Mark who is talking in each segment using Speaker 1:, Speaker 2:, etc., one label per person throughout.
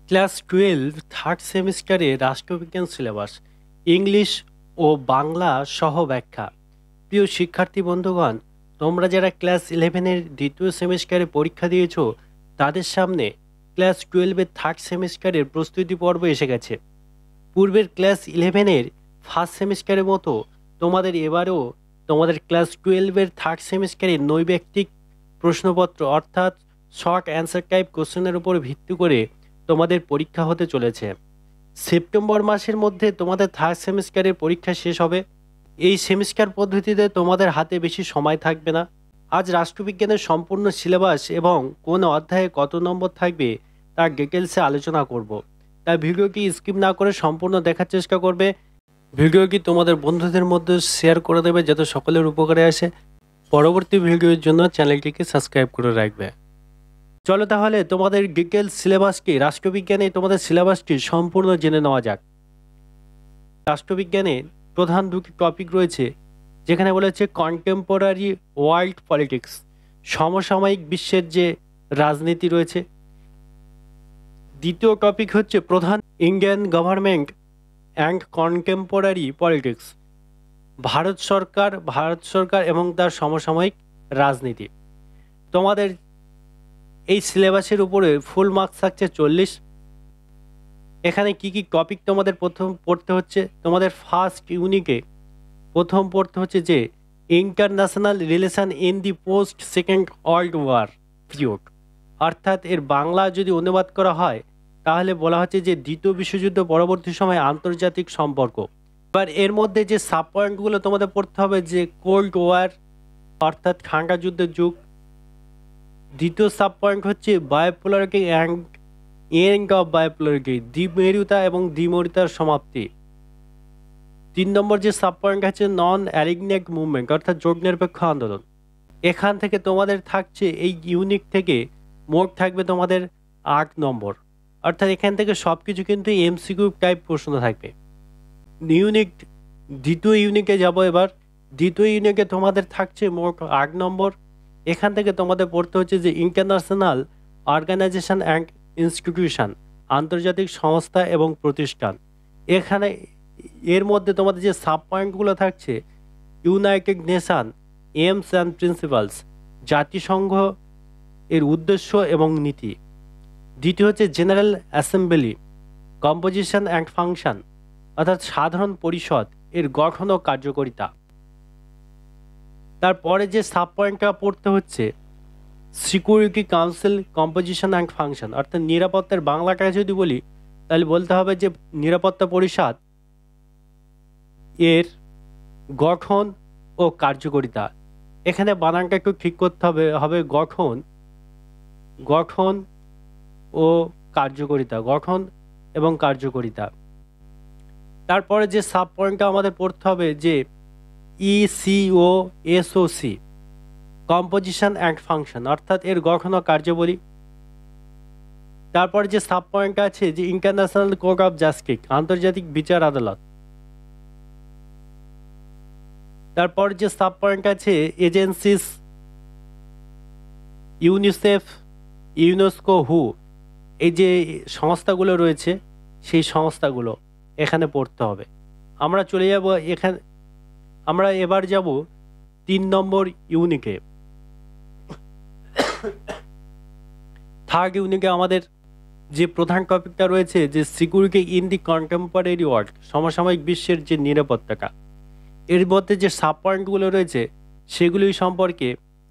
Speaker 1: Class 12 third সেমিস্টারে রাষ্ট্রবিজ্ঞান syllabus English ও বাংলা সহ ব্যাখ্যা। প্রিয় শিক্ষার্থী বন্ধুগণ, তোমরা যারা ক্লাস 11-এর দ্বিতীয় সেমিস্টারে পরীক্ষা দিয়েছ তাদের সামনে ক্লাস 12-এর থার্ড সেমিস্টারের প্রস্তুতি পর্ব এসে গেছে। পূর্বের ক্লাস 11-এর ফার্স্ট সেমিস্টারের মতো তোমাদের এবারেও তোমাদের ক্লাস 12-এর থার্ড সেমিস্টারের নৈর্ব্যক্তিক প্রশ্নপত্র অর্থাৎ শর্ট অ্যান্সার টাইপ কোশ্চেনের উপর ভিত্তি করে তোমাদের পরীক্ষা হতে চলেছে। সেপ্টেম্বর মাসের মধ্যে তোমাদের থার্ড সেমিস্টারের পরীক্ষা শেষ হবে। এই সেমিস্টার পদ্ধতিতে তোমাদের হাতে বেশি সময় থাকবে না। আজ রাষ্ট্রবিজ্ঞানের সম্পূর্ণ সিলেবাস এবং কোন অধ্যায়ে কত নম্বর থাকবে তার ডিটেলসে আলোচনা করব। তাই ভিডিওটি স্কিপ না করে সম্পূর্ণ দেখার চেষ্টা করবে। ভিডিওটি তোমাদের বন্ধুদের মধ্যে শেয়ার করে দেবে যাতে সকলের উপকারে আসে। পরবর্তী ভিডিওর জন্য চ্যানেলটিকে সাবস্ক্রাইব করে রাখবে। চলো তাহলে তোমাদের ডিটেলস সিলেবাসটি, রাষ্ট্রবিজ্ঞানে তোমাদের সিলেবাসটি সম্পূর্ণ জেনে নেওয়া যাক। রাষ্ট্রবিজ্ঞানে প্রধান দুটি টপিক রয়েছে, যেখানে বলেছে কন্টেম্পোরারি ওয়ার্ল্ড পলিটিক্স, সমসাময়িক বিশ্বের যে রাজনীতি রয়েছে। দ্বিতীয় টপিক হচ্ছে প্রধান Indian government and contemporary politics, Bharat সরকার এবং তার সমসাময়িক রাজনীতি। তোমাদের এই সিলেবাসের উপরে ফুল মার্কস থাকছে 40। এখানে কি কি টপিক তোমাদের প্রথম পড়তে হচ্ছে? তোমাদের ফার্স্ট ইউনিটে প্রথম পড়তে হচ্ছে যে international relation in the post second world war period, অর্থাৎ এর বাংলা যদি অনুবাদ করা হয় তাহলে বলা হচ্ছে যে দ্বিতীয় বিশ্বযুদ্ধ পরবর্তী সময়ে আন্তর্জাতিক সম্পর্ক। এবার এর মধ্যে যে সাব পয়েন্টগুলো তোমাদের পড়তে হবে, যে কোল্ড ওয়ার অর্থাৎ ঠান্ডা যুদ্ধের যুগ। দ্বিতীয় সাব পয়েন্ট হচ্ছে বায়োপোলারিটি অ্যান্ড এন্ড অফ বায়োপোলারিটি, দ্বিমেরুতা এবং দ্বিমরিতার সমাপ্তি। 3 নম্বর যে সাব পয়েন্ট আছে নন অ্যালিগনেট মুভমেন্ট অর্থাৎ জোট নিরপেক্ষ আন্দোলন। এখান থেকে তোমাদের থাকছে এই ইউনিট থেকে মোট থাকবে তোমাদের 8 নম্বর, অর্থাৎ এখান থেকে সব কিছু কিন্তু এমসিকিউ টাইপ প্রশ্ন থাকবে। ইউনিট দ্বিতীয় ইউনিটে যাব। এবার দ্বিতীয় ইউনিটে তোমাদের থাকছে মোট 8 নম্বর। এখান থেকে তোমাদের পড়তে হচ্ছে যে ইন্টারন্যাশনাল অর্গানাইজেশন অ্যান্ড ইনস্টিটিউশন, আন্তর্জাতিক সংস্থা এবং প্রতিষ্ঠান। এখানে এর মধ্যে তোমাদের যে সাব পয়েন্টগুলো থাকছে United nation AIIMS and principles, জাতিসংঘ এর উদ্দেশ্য এবং নীতি। দ্বিতীয় হচ্ছে general assembly composition and function, অর্থাৎ সাধারণ পরিষদ এর গঠন ও কার্যকারিতা। তারপরে যে সাব পয়েন্টটা পড়তে হচ্ছে security council composition and function, অর্থাৎ নিরাপত্তার বাংলাটা যদি বলি তাহলে বলতে হবে যে নিরাপত্তা পরিষদ এর গঠন ও কার্যকারিতা। এখানে বানানটা একটু ঠিক করতে হবে গঠন ও কার্যকারিতা, গঠন এবং কার্যকারিতা। তারপরে যে সাব পয়েন্টটা আমাদের পড়তে হবে যে ইসিও এসওসি কম্পোজিশন অ্যান্ড ফাংশন, অর্থাৎ এর গঠন ও কার্যাবলী। তারপরে যে সাব পয়েন্ট আছে যে ইন্টারন্যাশনাল কোর্ট অফ জাস্টিস, আন্তর্জাতিক বিচার আদালত। তারপর যে সাব পয়েন্ট আছে এজেন্সিস ইউনিসেফ, ইউনেস্কো, হু, এই যে সংস্থাগুলো রয়েছে সেই সংস্থাগুলো এখানে পড়তে হবে। আমরা চলে যাব এখানে, আমরা এবার যাব 3 নম্বর ইউনিটে। থার্ড ইউনিটে আমাদের যে প্রধান টপিকটা রয়েছে যে security in the contemporary world, সমসাময়িক বিশ্বের যে নিরাপত্তাটা। এর মধ্যে যে সাব পয়েন্টগুলো রয়েছে সেগুলি সম্পর্কে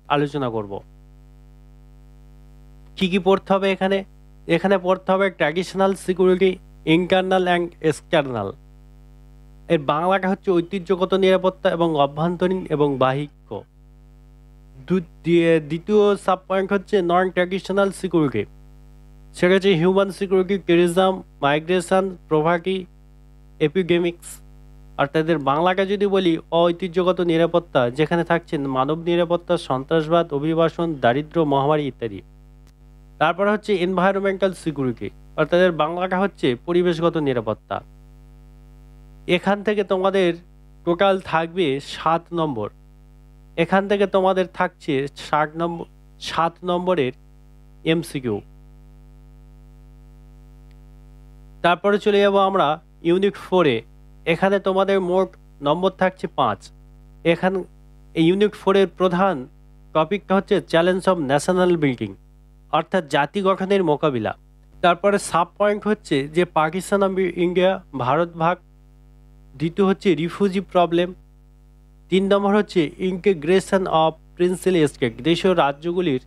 Speaker 1: আলোচনা করব। কি কি পড়তে হবে এখানে? এখানে পড়তে হবে traditional security, internal and external. এর বাংলাটা হচ্ছে ঐতিহ্যগত নিরাপত্তা এবং অভ্যন্তরীণ এবং বাহিক। দ্বিতীয় সাব পয়েন্ট হচ্ছে নন ট্র্যাডিশনাল সিকিউরিটি, সেটা হচ্ছে human security, terrorism, migration, poverty, এপিডেমিক্স। অর্থাৎ এর বাংলাটা যদি বলি অঐতিহ্যগত নিরাপত্তা, যেখানে থাকছে মানব নিরাপত্তা, সন্ত্রাসবাদ, অভিবাসন, দারিদ্র্য, মহামারী ইত্যাদি। তারপর হচ্ছে এনভায়রনমেন্টাল সিকিউরিটি, অর্থাৎ এর বাংলাটা হচ্ছে পরিবেশগত নিরাপত্তা। এখান থেকে তোমাদের টোটাল থাকবে 7 নম্বর। এখান থেকে তোমাদের থাকছে 7 নম্বরের এমসিকিউ। তারপরে চলে যাব আমরা ইউনিট 4-এ। এখানে তোমাদের মোট নম্বর থাকছে 5। এখানে এই ইউনিট 4-এর প্রধান টপিকটা হচ্ছে চ্যালেঞ্জ অফ ন্যাশনাল বিল্ডিং, অর্থাৎ জাতি গঠনের মোকাবিলা। তারপরে সাব পয়েন্ট হচ্ছে যে পাকিস্তান অফ ইন্ডিয়া, ভারত ভাগ। দ্বিতীয় হচ্ছে রিফিউজি প্রবলেম। 3 নম্বর হচ্ছে ইন্টিগ্রেশন অফ প্রিন্সিপাল স্টেট, দেশীয় রাজ্যগুলির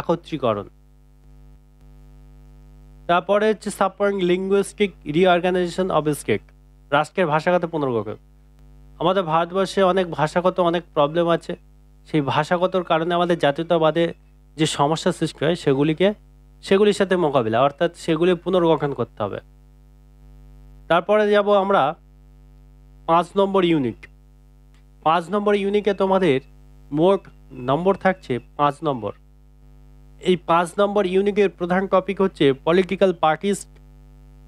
Speaker 1: একত্রীকরণ। তারপরে হচ্ছে sub point linguistic reorganisation of state, রাষ্ট্রের ভাষাগত পুনর্গঠন। আমাদের ভারতবর্ষে অনেক প্রবলেম আছে, সেই ভাষাগতর কারণে আমাদের জাতীয়তাবাদে যে সমস্যার সৃষ্টি হয় সেগুলির সাথে মোকাবিলা, অর্থাৎ সেগুলি পুনর্গঠন করতে হবে। তারপরে যাব আমরা 5 নম্বর ইউনিট। 5 নম্বর ইউনিটে তোমাদের মোট নম্বর থাকছে 5 নম্বর। এই 5 নম্বর ইউনিটের প্রধান টপিক হচ্ছে political parties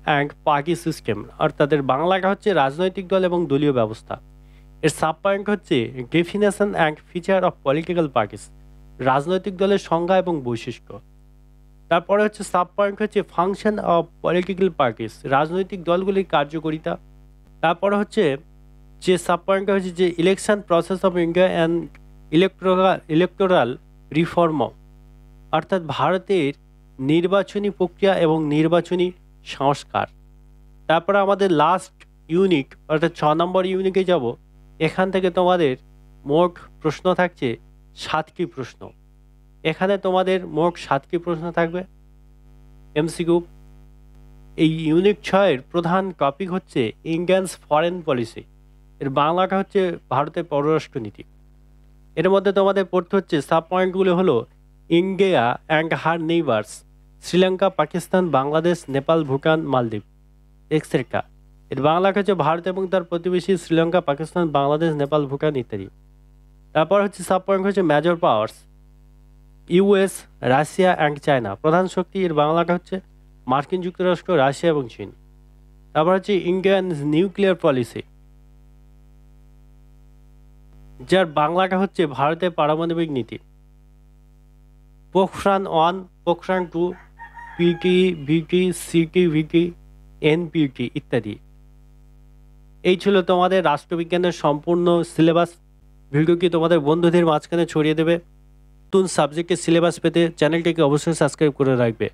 Speaker 1: and party system, অর্থাৎ এর বাংলাটা হচ্ছে রাজনৈতিক দল এবং দলীয় ব্যবস্থা। এর সাব পয়েন্ট হচ্ছে definition and feature of political parties, রাজনৈতিক দলের সংজ্ঞা এবং বৈশিষ্ট্য। তারপরে হচ্ছে সাব পয়েন্ট হচ্ছে ফাংশন অফ পলিটিক্যাল পার্টিস, রাজনৈতিক দলগুলির কার্যকারিতা। তারপরে হচ্ছে যে সাব পয়েন্টটা হচ্ছে যে election process of India and electoral reform, অর্থাৎ ভারতের নির্বাচনী প্রক্রিয়া এবং নির্বাচনী সংস্কার। তারপরে আমাদের লাস্ট ইউনিট অর্থাৎ 6 নম্বর ইউনিটে যাব। এখান থেকে তোমাদের মোট প্রশ্ন থাকছে 7টি প্রশ্ন। এখানে তোমাদের মোট 7টি প্রশ্ন থাকবে এমসিকিউ। এই ইউনিট 6-এর প্রধান টপিক হচ্ছে ইন্ডিয়ানস ফরেন পলিসি, এর বাংলাটা হচ্ছে ভারতের পররাষ্ট্রনীতি। এর মধ্যে তোমাদের পড়তে হচ্ছে সাব পয়েন্টগুলো হলো India and her neighbours, Sri Lanka, Pakistan, Bangladesh, Nepal, Bhutan, মালদ্বীপ এক্সেট্রা। এর বাংলাটা হচ্ছে ভারত এবং তার প্রতিবেশী শ্রীলঙ্কা, পাকিস্তান, বাংলাদেশ, নেপাল, ভুটান ইত্যাদি। তারপর হচ্ছে সাব পয়েন্ট হচ্ছে major powers, US, Russia and China, প্রধান শক্তি। এর বাংলাটা হচ্ছে মার্কিন যুক্তরাষ্ট্র, রাশিয়া এবং চীন। তারপর হচ্ছে ইন্ডিয়ান নিউক্লিয়ার পলিসি, যার বাংলাটা হচ্ছে ভারতের পারমাণবিক নীতি। পোখরান 1, পোখরান 2, পিটি, ভিটি, সিটি, ভিটি, এনপিটি ইত্যাদি। এই ছিল তোমাদের রাষ্ট্রবিজ্ঞানের সম্পূর্ণ সিলেবাস। ভিডিওটি তোমাদের বন্ধুদের মাঝখানে ছড়িয়ে দেবে। নতুন সাবজেক্টের সিলেবাস পেতে চ্যানেলটিকে অবশ্যই সাবস্ক্রাইব করে রাখবে।